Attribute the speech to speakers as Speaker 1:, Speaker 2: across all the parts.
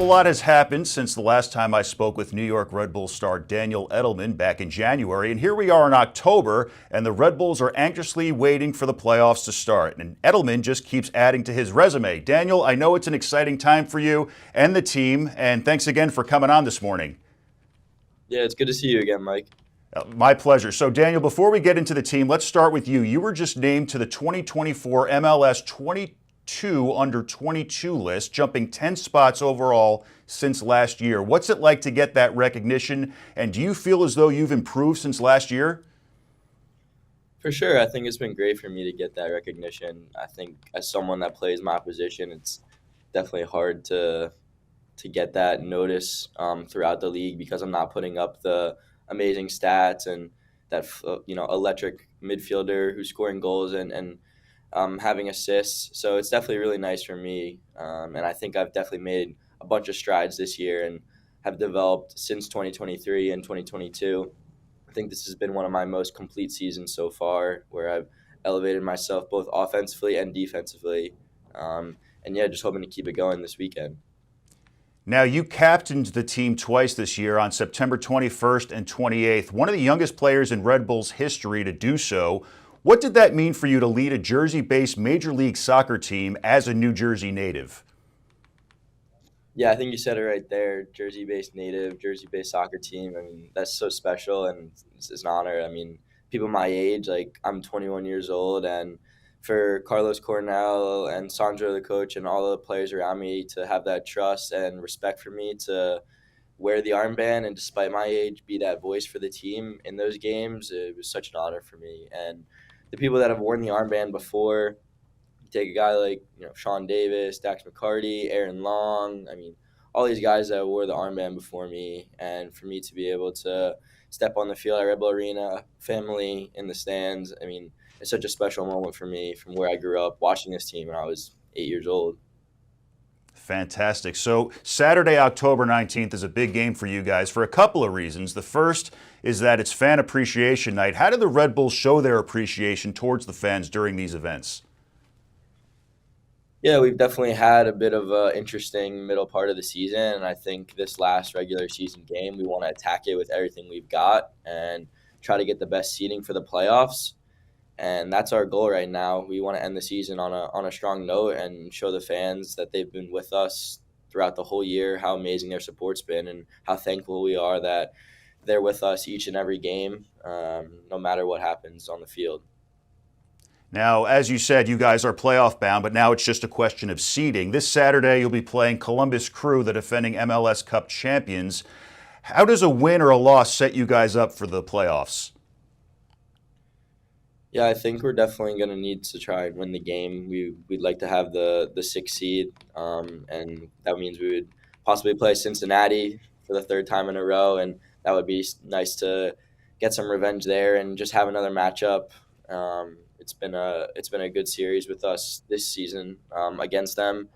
Speaker 1: Well, a lot has happened since the last time I spoke with New York Red Bulls star Daniel Edelman back in January. And here we are in October, and the Red Bulls are anxiously waiting for the playoffs to start. And Edelman just keeps adding to his resume. Daniel, I know it's an exciting time for you and the team, and thanks again for coming on this morning.
Speaker 2: Yeah, it's good to see you again, Mike.
Speaker 1: My pleasure. So, Daniel, before we get into the team, let's start with you. You were just named to the 2024 MLS 22 under 22 list, jumping 10 spots overall since last year. What's it like to get that recognition, and do you feel as though you've improved since last year?
Speaker 2: For sure, I think it's been great for me to get that recognition. I think as someone that plays my position, it's definitely hard to get that notice throughout the league because I'm not putting up the amazing stats and that electric midfielder who's scoring goals and having assists. So it's definitely really nice for me. And I think I've definitely made a bunch of strides this year and have developed since 2023 and 2022. I think this has been one of my most complete seasons so far, where I've elevated myself both offensively and defensively. And yeah, just hoping to keep it going this weekend.
Speaker 1: Now, you captained the team twice this year on September 21st and 28th, one of the youngest players in Red Bulls history to do so. What did that mean for you to lead a Jersey-based Major League Soccer team as a New Jersey native?
Speaker 2: Yeah, I think you said it right there. Jersey-based native, Jersey-based soccer team. I mean, that's so special and it's an honor. I mean, people my age, like I'm 21 years old, and for Carlos Cornell and Sandro, the coach, and all the players around me to have that trust and respect for me to wear the armband and despite my age, be that voice for the team in those games, it was such an honor for me. And the people that have worn the armband before, take a guy like Sean Davis, Dax McCarty, Aaron Long. I mean, all these guys that wore the armband before me, and for me to be able to step on the field at Red Bull Arena, family in the stands. I mean, it's such a special moment for me from where I grew up watching this team when I was 8 years old.
Speaker 1: Fantastic. So Saturday, October 19th is a big game for you guys for a couple of reasons. The first is that it's Fan Appreciation Night. How do the Red Bulls show their appreciation towards the fans during these events?
Speaker 2: Yeah, we've definitely had a bit of an interesting middle part of the season, and I think this last regular season game, we want to attack it with everything we've got and try to get the best seeding for the playoffs. And that's our goal right now. We want to end the season on a strong note and show the fans that they've been with us throughout the whole year, how amazing their support's been, and how thankful we are that they're with us each and every game, no matter what happens on the field.
Speaker 1: Now, as you said, you guys are playoff bound, but now it's just a question of seeding. This Saturday, you'll be playing Columbus Crew, the defending MLS Cup champions. How does a win or a loss set you guys up for the playoffs?
Speaker 2: Yeah, I think we're definitely going to need to try and win the game. We'd like to have the sixth seed, and that means we would possibly play Cincinnati for the third time in a row, and that would be nice to get some revenge there and just have another matchup. It's been a good series with us this season against them.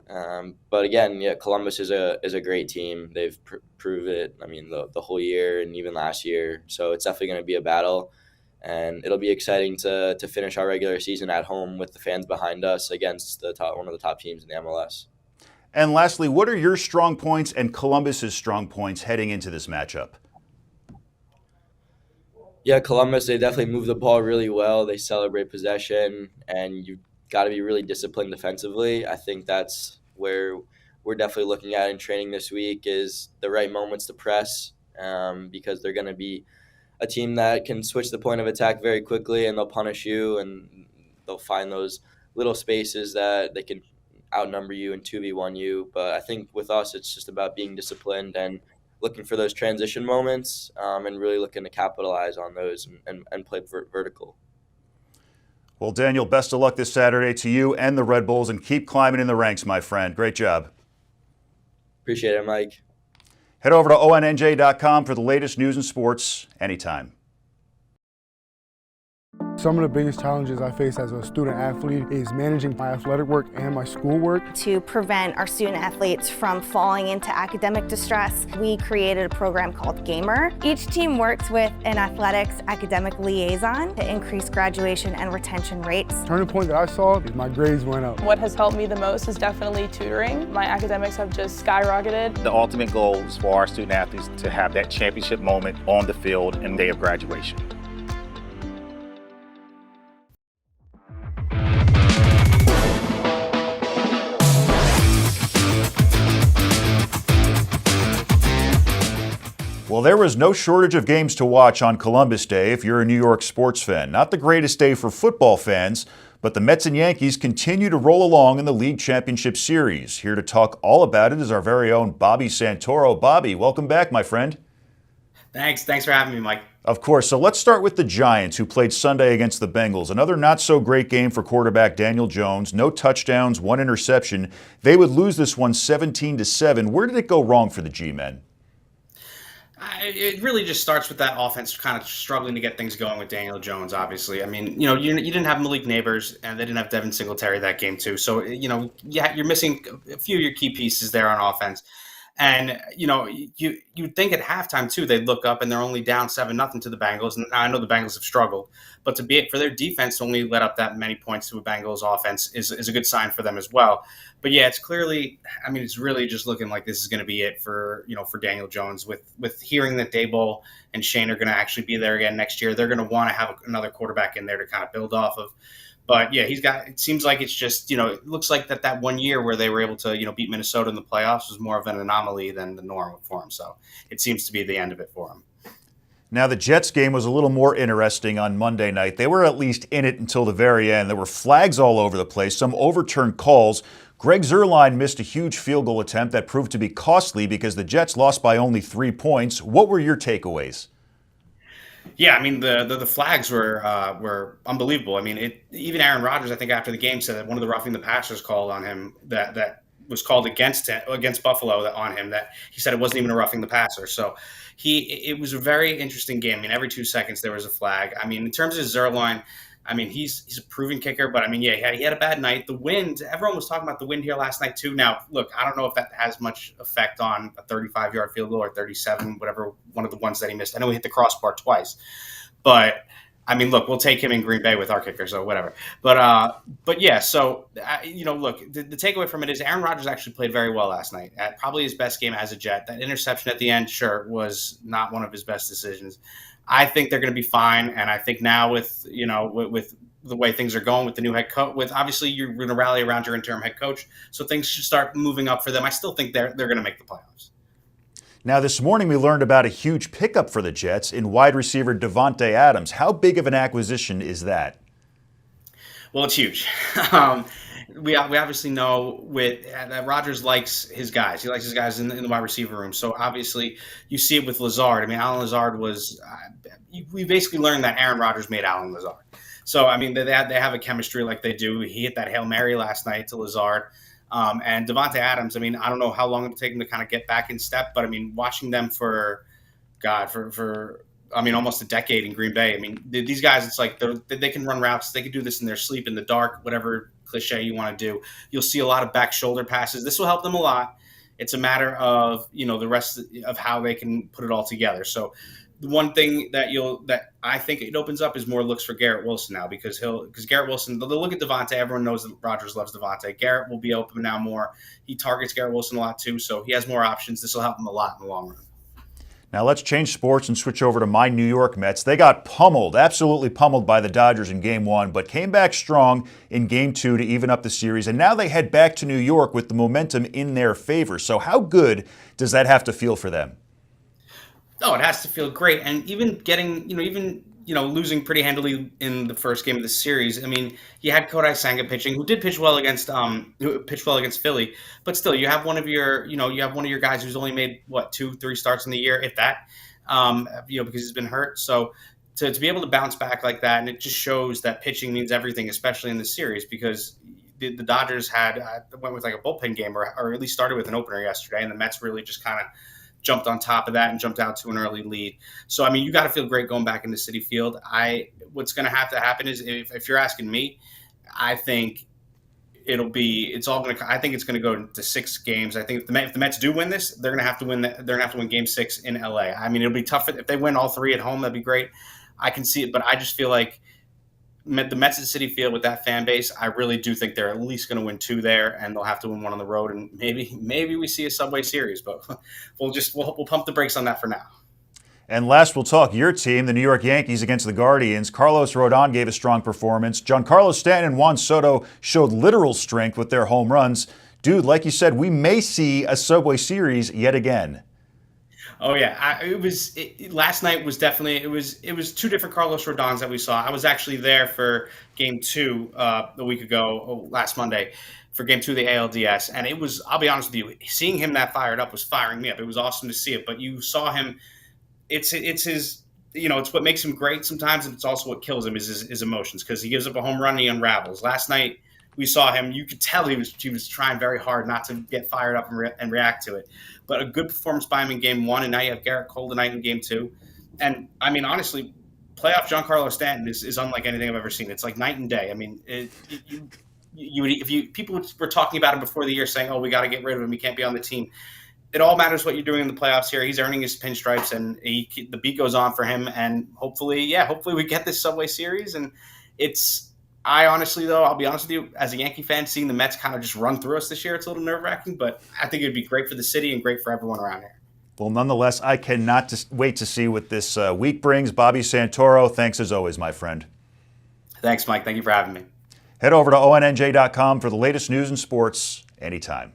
Speaker 2: But again, yeah, Columbus is a great team. They've proved it. I mean, the whole year and even last year. So it's definitely going to be a battle, and it'll be exciting to finish our regular season at home with the fans behind us against one of the top teams in the MLS.
Speaker 1: And lastly, what are your strong points and Columbus's strong points heading into this matchup?
Speaker 2: Yeah, Columbus, they definitely move the ball really well. They celebrate possession, and you've got to be really disciplined defensively. I think that's where we're definitely looking at in training this week is the right moments to press, because they're going to be a team that can switch the point of attack very quickly, and they'll punish you, and they'll find those little spaces that they can outnumber you and 2v1 you. But I think with us, it's just about being disciplined and looking for those transition moments, and really looking to capitalize on those and play vertical.
Speaker 1: Well, Daniel, best of luck this Saturday to you and the Red Bulls, and keep climbing in the ranks, my friend. Great job.
Speaker 2: Appreciate it, Mike.
Speaker 1: Head over to ONNJ.com for the latest news and sports anytime.
Speaker 3: Some of the biggest challenges I face as a student athlete is managing my athletic work and my schoolwork.
Speaker 4: To prevent our student athletes from falling into academic distress, we created a program called Gamer. Each team works with an athletics academic liaison to increase graduation and retention rates.
Speaker 3: The turning point that I saw is my grades went up.
Speaker 5: What has helped me the most is definitely tutoring. My academics have just skyrocketed.
Speaker 6: The ultimate goal is for our student athletes to have that championship moment on the field and day of graduation.
Speaker 1: Well, there was no shortage of games to watch on Columbus Day if you're a New York sports fan. Not the greatest day for football fans, but the Mets and Yankees continue to roll along in the League Championship Series. Here to talk all about it is our very own Bobby Santoro. Bobby, welcome back, my friend.
Speaker 7: Thanks for having me, Mike.
Speaker 1: Of course. So let's start with the Giants, who played Sunday against the Bengals. Another not-so-great game for quarterback Daniel Jones. No touchdowns, one interception. They would lose this one 17-7. Where did it go wrong for the G-men?
Speaker 7: It really just starts with that offense kind of struggling to get things going with Daniel Jones, obviously. I mean, you didn't have Malik Neighbors, and they didn't have Devin Singletary that game, too. So, you're missing a few of your key pieces there on offense. And, you'd think at halftime, too, they'd look up and they're only down 7-0 to the Bengals. And I know the Bengals have struggled, but for their defense to only let up that many points to a Bengals offense is a good sign for them as well. But yeah, it's really just looking like this is going to be it for Daniel Jones with hearing that Daboll and Shane are going to actually be there again next year. They're going to want to have another quarterback in there to kind of build off of. But yeah, it seems like it's just, it looks like that 1 year where they were able to, beat Minnesota in the playoffs was more of an anomaly than the norm for him. So it seems to be the end of it for him.
Speaker 1: Now, the Jets game was a little more interesting on Monday night. They were at least in it until the very end. There were flags all over the place, some overturned calls. Greg Zuerlein missed a huge field goal attempt that proved to be costly because the Jets lost by only 3 points. What were your takeaways?
Speaker 7: Yeah, I mean the flags were unbelievable. I mean, even Aaron Rodgers, I think after the game said that one of the roughing the passers called on him that was called against Buffalo on him, that he said it wasn't even a roughing the passer. So it was a very interesting game. I mean, every 2 seconds there was a flag. I mean, in terms of Zuerlein, I mean, he's a proven kicker, but I mean, yeah, he had a bad night. The wind, everyone was talking about the wind here last night too. Now, look, I don't know if that has much effect on a 35-yard field goal or 37, whatever, one of the ones that he missed. I know he hit the crossbar twice, but I mean, look, we'll take him in Green Bay with our kicker, so whatever. But yeah, so, look, the takeaway from it is Aaron Rodgers actually played very well last night. At probably his best game as a Jet. That interception at the end, sure, was not one of his best decisions. I think they're going to be fine, and I think now with the way things are going with the new head coach, with obviously you're going to rally around your interim head coach, so things should start moving up for them. I still think they're going to make the playoffs.
Speaker 1: Now, this morning we learned about a huge pickup for the Jets in wide receiver Davante Adams. How big of an acquisition is that?
Speaker 7: Well, it's huge. We obviously know that Rodgers likes his guys. He likes his guys in the wide receiver room. So obviously you see it with Lazard. I mean, Alan Lazard was we basically learned that Aaron Rodgers made Alan Lazard. So, I mean, they have a chemistry like they do. He hit that Hail Mary last night to Lazard. And Davante Adams, I mean, I don't know how long it'll take him to kind of get back in step, but I mean, watching them for almost a decade in Green Bay. I mean, these guys, it's like they can run routes. They can do this in their sleep, in the dark, whatever cliche you want to do. You'll see a lot of back shoulder passes. This will help them a lot. It's a matter of, the rest of how they can put it all together. So the one thing that I think it opens up is more looks for Garrett Wilson now, because Garrett Wilson, they'll look at Davante. Everyone knows that Rodgers loves Davante. Garrett will be open now more. He targets Garrett Wilson a lot too, so he has more options. This will help him a lot in the long run.
Speaker 1: Now let's change sports and switch over to my New York Mets. They got pummeled, absolutely pummeled by the Dodgers in Game 1, but came back strong in Game 2 to even up the series. And now they head back to New York with the momentum in their favor. So how good does that have to feel for them?
Speaker 7: Oh, it has to feel great. And even getting, losing pretty handily in the first game of the series. I mean, you had Kodai Senga pitching, who did pitch well against Philly, but still, you have one of your guys who's only made 2-3 starts in the year, if that, because he's been hurt. So to be able to bounce back like that, and it just shows that pitching means everything, especially in this series, because the Dodgers went with like a bullpen game, or at least started with an opener yesterday, and the Mets really just kind of jumped on top of that and jumped out to an early lead. So, I mean, you got to feel great going back into Citi Field. what's going to have to happen is, if you're asking me, I think I think it's going to go to 6 games. I think if the Mets do win this, they're going to have to win. They're going to have to win Game 6 in LA. I mean, it'll be tough if they win all 3 at home. That'd be great. I can see it, but I just feel like the Mets at Citi Field with that fan base, I really do think they're at least going to win 2 there, and they'll have to win 1 on the road, and maybe we see a Subway Series, but we'll pump the brakes on that for now.
Speaker 1: And last, we'll talk your team, the New York Yankees against the Guardians. Carlos Rodon gave a strong performance. Giancarlo Stanton and Juan Soto showed literal strength with their home runs. Dude, like you said, we may see a Subway Series yet again.
Speaker 7: Oh yeah, last night was definitely it was 2 different Carlos Rodons that we saw. I was actually there for Game 2 a week ago, last Monday, for Game 2 of the ALDS, and it was, I'll be honest with you, seeing him that fired up was firing me up. It was awesome to see it, but you saw him. It's his, it's what makes him great sometimes, and it's also what kills him is his emotions, because he gives up a home run and he unravels. Last night we saw him. You could tell he was trying very hard not to get fired up and react to it. But a good performance by him in Game 1, and now you have Garrett Cole tonight in Game 2. And I mean, honestly, playoff Giancarlo Stanton is unlike anything I've ever seen. It's like night and day. I mean, people were talking about him before the year, saying, "Oh, we got to get rid of him. He can't be on the team." It all matters what you're doing in the playoffs here. He's earning his pinstripes, and the beat goes on for him. And hopefully we get this Subway Series. And I honestly, though, I'll be honest with you, as a Yankee fan, seeing the Mets kind of just run through us this year, it's a little nerve-wracking, but I think it'd be great for the city and great for everyone around here.
Speaker 1: Well, nonetheless, I cannot wait to see what this week brings. Bobby Santoro, thanks as always, my friend.
Speaker 7: Thanks, Mike. Thank you for having me.
Speaker 1: Head over to ONNJ.com for the latest news and sports anytime.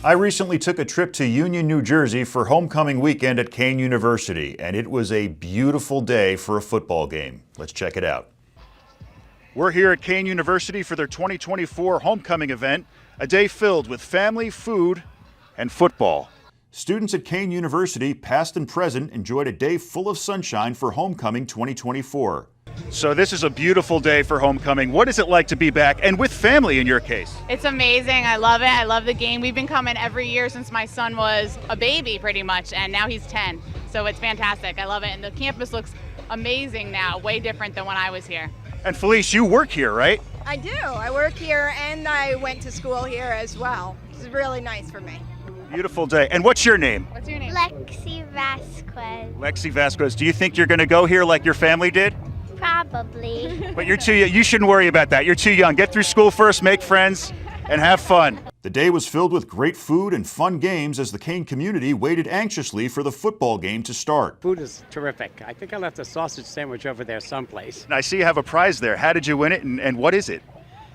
Speaker 1: I recently took a trip to Union, New Jersey for homecoming weekend at Kean University, and it was a beautiful day for a football game. Let's check it out. We're here at Kean University for their 2024 homecoming event, a day filled with family, food, and football. Students at Kean University, past and present, enjoyed a day full of sunshine for homecoming 2024. So this is a beautiful day for homecoming. What is it like to be back, and with family in your case?
Speaker 8: It's amazing. I love it. I love the game. We've been coming every year since my son was a baby pretty much, and now he's 10. So it's fantastic. I love it. And the campus looks amazing now, way different than when I was here.
Speaker 1: And Felice, you work here, right?
Speaker 9: I do. I work here and I went to school here as well. It's really nice for me.
Speaker 1: Beautiful day. And what's your name?
Speaker 8: What's your name?
Speaker 10: Lexi Vasquez.
Speaker 1: Lexi Vasquez. Do you think you're going to go here like your family did?
Speaker 10: Probably.
Speaker 1: But you're too young. You shouldn't worry about that. You're too young. Get through school first, make friends, and have fun. The day was filled with great food and fun games as the Kean community waited anxiously for the football game to start.
Speaker 11: Food is terrific. I think I left a sausage sandwich over there someplace.
Speaker 1: And I see you have a prize there. How did you win it, and what is it?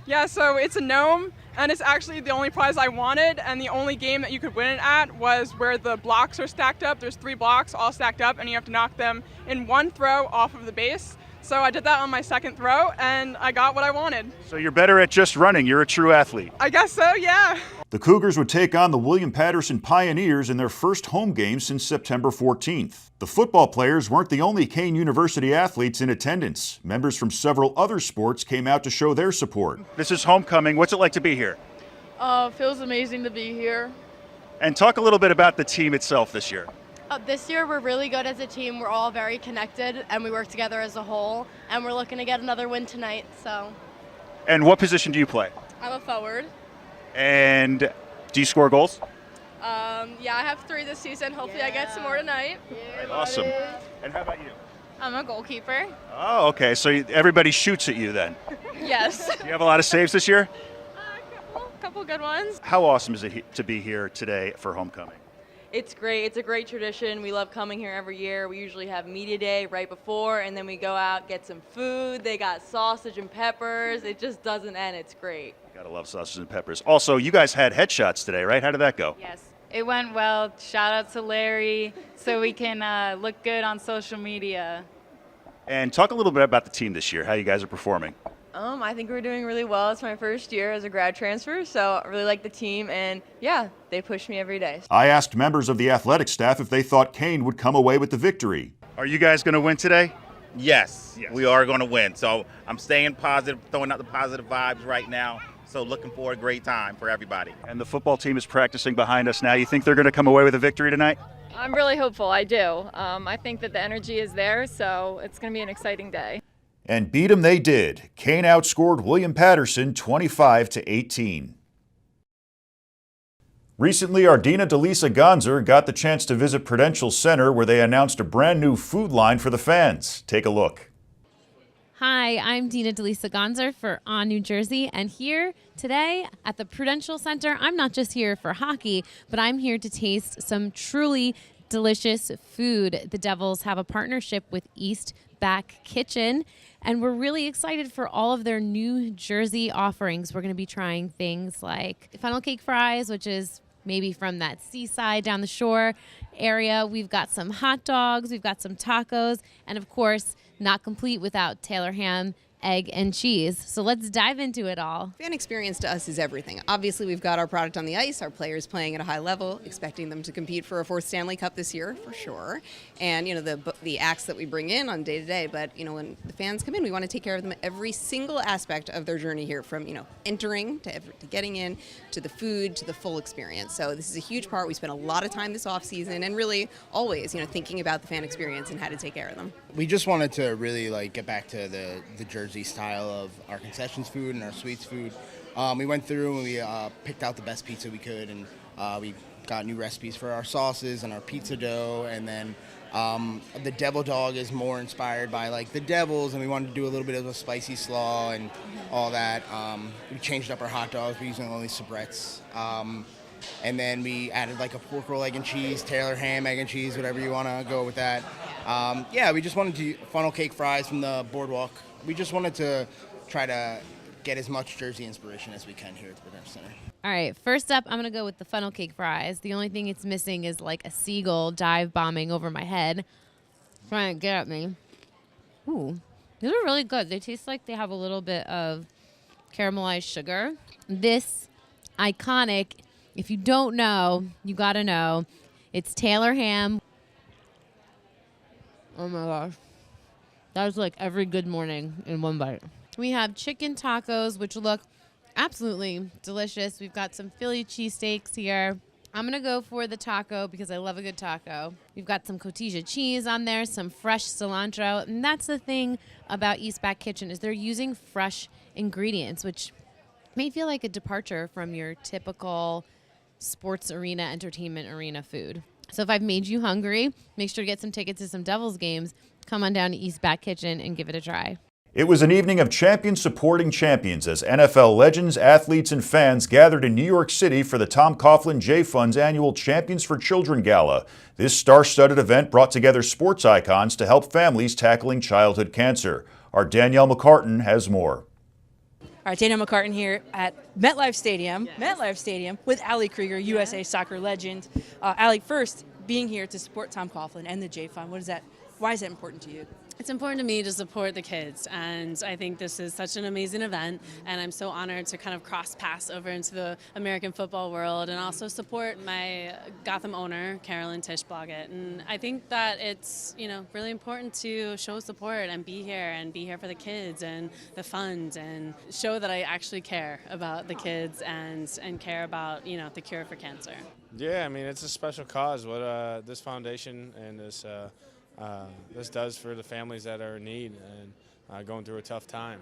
Speaker 5: Yeah, so it's a gnome, and it's actually the only prize I wanted, and the only game that you could win it at was where the blocks are stacked up. There's 3 blocks all stacked up, and you have to knock them in one throw off of the base. So I did that on my second throw, and I got what I wanted.
Speaker 1: So you're better at just running. You're a true athlete.
Speaker 5: I guess so, yeah.
Speaker 1: The Cougars would take on the William Patterson Pioneers in their first home game since September 14th. The football players weren't the only Kean University athletes in attendance. Members from several other sports came out to show their support. This is homecoming. What's it like to be here?
Speaker 12: Feels amazing to be here.
Speaker 1: And talk a little bit about the team itself this year.
Speaker 12: This year we're really good as a team. We're all very connected and we work together as a whole, and we're looking to get another win tonight.
Speaker 1: And what position do you play?
Speaker 12: I'm a forward.
Speaker 1: And do you score goals?
Speaker 12: Yeah, I have 3 this season. Hopefully I get some more tonight.
Speaker 1: Right, awesome. And how about you?
Speaker 8: I'm a goalkeeper.
Speaker 1: Oh, okay. So everybody shoots at you then?
Speaker 12: Yes.
Speaker 1: Do you have a lot of saves this year?
Speaker 12: A couple good ones.
Speaker 1: How awesome is it to be here today for homecoming?
Speaker 13: It's great. It's a great tradition. We love coming here every year. We usually have media day right before, and then we go out, get some food. They got sausage and peppers. It just doesn't end. It's great.
Speaker 1: Gotta love sausage and peppers. Also, you guys had headshots today, right? How did that go?
Speaker 8: Yes, it went well. Shout out to Larry so we can look good on social media.
Speaker 1: And talk a little bit about the team this year, how you guys are performing.
Speaker 13: I think we're doing really well. It's my first year as a grad transfer, so I really like the team, and yeah, they push me every day.
Speaker 1: I asked members of the athletic staff if they thought Kean would come away with the victory. Are you guys going to win today?
Speaker 6: Yes, we are going to win. So I'm staying positive, throwing out the positive vibes right now. So looking for a great time for everybody.
Speaker 1: And the football team is practicing behind us now. You think they're going to come away with a victory tonight?
Speaker 14: I'm really hopeful. I do. I think that the energy is there, so it's going to be an exciting day.
Speaker 1: And beat them they did. Kane outscored William Patterson 25-18. Recently, Ardina Delisa Gonzer got the chance to visit Prudential Center, where they announced a brand new food line for the fans. Take a look.
Speaker 15: Hi, I'm Dina Delisa Gonzer for ONNJ Jersey, and here today at the Prudential Center, I'm not just here for hockey, but I'm here to taste some truly delicious food. The Devils have a partnership with East Back Kitchen, and we're really excited for all of their New Jersey offerings. We're going to be trying things like funnel cake fries, which is maybe from that seaside down the shore area. We've got some hot dogs, we've got some tacos, and of course, not complete without Taylor ham, egg, and cheese. So let's dive into it all.
Speaker 16: Fan experience to us is everything. Obviously, we've got our product on the ice, our players playing at a high level, expecting them to compete for a fourth Stanley Cup this year, for sure. And, the acts that we bring in on day-to-day. But, when the fans come in, we want to take care of them every single aspect of their journey here, from, entering to getting in, to the food, to the full experience. So this is a huge part. We spent a lot of time this off-season and really always, thinking about the fan experience and how to take care of them.
Speaker 17: We just wanted to really, get back to the Jersey style of our concessions food and our sweets food. We went through and we picked out the best pizza we could, and we got new recipes for our sauces and our pizza dough, and then the Devil Dog is more inspired by the Devils, and we wanted to do a little bit of a spicy slaw and all that. We changed up our hot dogs. We're using only soubrettes. And then we added a pork roll, egg and cheese, Taylor ham, egg and cheese, whatever you want to go with that. We just wanted to funnel cake fries from the boardwalk. We just wanted to try to get as much Jersey inspiration as we can here at the Prudential Center.
Speaker 15: All right, first up, I'm going to go with the funnel cake fries. The only thing it's missing is a seagull dive bombing over my head, trying to get at me. Ooh, these are really good. They taste like they have a little bit of caramelized sugar. This iconic, if you don't know, you got to know, it's Taylor ham. Oh my gosh. That was every good morning in one bite. We have chicken tacos, which look absolutely delicious. We've got some Philly cheesesteaks here. I'm going to go for the taco because I love a good taco. We've got some cotija cheese on there, some fresh cilantro. And that's the thing about East Back Kitchen is they're using fresh ingredients, which may feel like a departure from your typical sports arena, entertainment arena food. So if I've made you hungry, make sure to get some tickets to some Devils games. Come on down to East Back Kitchen and give it a try.
Speaker 1: It was an evening of champions supporting champions as NFL legends, athletes, and fans gathered in New York City for the Tom Coughlin J Fund's annual Champions for Children Gala. This star-studded event brought together sports icons to help families tackling childhood cancer. Our Danielle McCartan has more.
Speaker 18: All right, Daniel McCartan here at MetLife Stadium with Allie Krieger, USA soccer legend. Allie, first, being here to support Tom Coughlin and the J Fund, why is that important to you?
Speaker 19: It's important to me to support the kids, and I think this is such an amazing event, and I'm so honored to kind of cross paths over into the American football world and also support my Gotham owner, Carolyn Tisch-Bloggett. And I think that it's, really important to show support and be here for the kids and the funds and show that I actually care about the kids and care about, the cure for cancer.
Speaker 20: Yeah, it's a special cause, what this foundation and this does for the families that are in need and going through a tough time.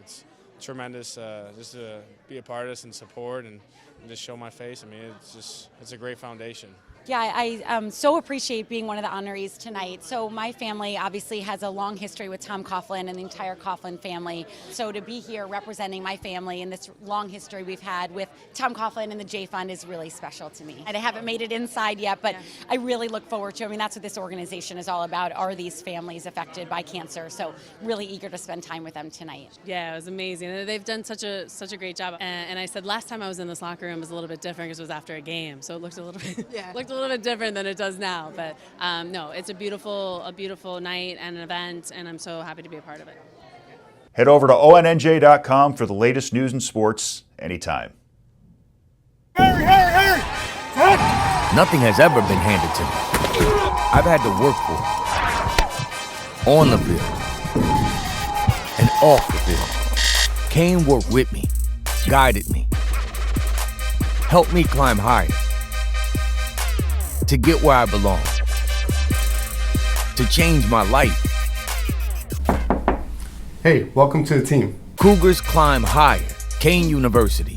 Speaker 20: It's tremendous just to be a part of this and support and just show my face. It's a great foundation.
Speaker 21: Yeah, I so appreciate being one of the honorees tonight. So my family obviously has a long history with Tom Coughlin and the entire Coughlin family. So to be here representing my family and this long history we've had with Tom Coughlin and the J Fund is really special to me. And I haven't made it inside yet, but I really look forward to it. That's what this organization is all about, are these families affected by cancer. So really eager to spend time with them tonight.
Speaker 19: Yeah, it was amazing. They've done such a great job. And I said last time I was in this locker room it was a little bit different because it was after a game. So it looked a little bit, a little bit different than it does now, but no, it's a beautiful night and an event, and I'm so happy to be a part of it.
Speaker 1: Head over to ONNJ.com for the latest news and sports anytime.
Speaker 22: Harry! Nothing has ever been handed to me. I've had to work for it. On the field, off the field. Kane worked with me, guided me, helped me climb higher to get where I belong, to change my life.
Speaker 2: Hey, welcome to the team.
Speaker 22: Cougars climb higher. Kane University.